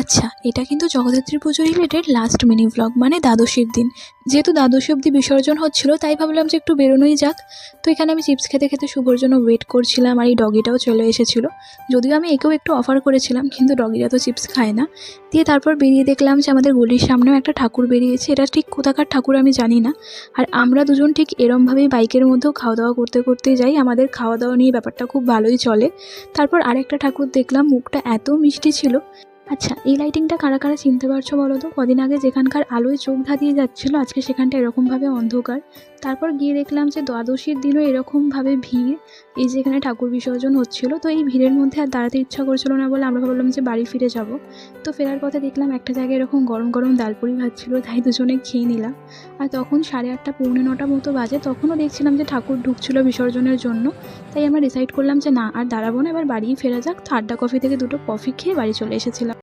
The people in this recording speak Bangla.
আচ্ছা, এটা কিন্তু জগদ্ধাত্রী পুজো রিলেটেড লাস্ট মিনি ভ্লগ, মানে দ্বাদশীর দিন। যেহেতু দ্বাদশী অবধি বিসর্জন হচ্ছিল, তাই ভাবলাম যে একটু বেরোনোই যাক। তো এখানে আমি চিপস খেতে খেতে শুভর জন্য ওয়েট করছিলাম, আর এই ডগিটাও চলে এসেছিলো। যদিও আমি একেও একটু অফার করেছিলাম, কিন্তু ডগিটা তো চিপস খায় না। দিয়ে তারপর বেরিয়ে দেখলাম যে আমাদের গলির সামনেও একটা ঠাকুর বেরিয়েছে। এটা ঠিক কোথাকার ঠাকুর আমি জানি না। আর আমরা দুজন ঠিক এরমভাবেই বাইকের মধ্যেও খাওয়া দাওয়া করতে করতে যাই। আমাদের খাওয়া দাওয়া নিয়ে ব্যাপারটা খুব ভালোই চলে। তারপর আরেকটা ঠাকুর দেখলাম, মুখটা এত মিষ্টি ছিল। আচ্ছা, এই লাইটিংটা কারা কারা চিনতে পারছো বলো তো? কদিন আগে যেখানকার আলোয় চোখ ধাঁধিয়ে যাচ্ছিলো, আজকে সেখানটা এরকমভাবে অন্ধকার। তারপর গিয়ে দেখলাম যে দ্বাদশীর দিনও এরকমভাবে ভিড়। এই যে এখানে ঠাকুর বিসর্জন হচ্ছিলো, তো এই ভিড়ের মধ্যে আর দাঁড়াতে ইচ্ছা করছিল না বলে আমরা ভাবলাম যে বাড়ি ফিরে যাব। তো ফেরার পথে দেখলাম একটা জায়গায় এরকম গরম গরম ডালপুরি ভাজছিলো, তাই দুজনে খেয়ে নিলাম। আর তখন 8:30 পৌনে 9টা মতো বাজে। তখনও দেখছিলাম যে ঠাকুর ঢুকছিল বিসর্জনের জন্য। তাই আমরা ডিসাইড করলাম যে না আর দাঁড়াবো না, এবার বাড়িই ফেরা যাক। তো আড্ডা কফি থেকে 2টো কফি খেয়ে বাড়ি চলে এসেছিলাম।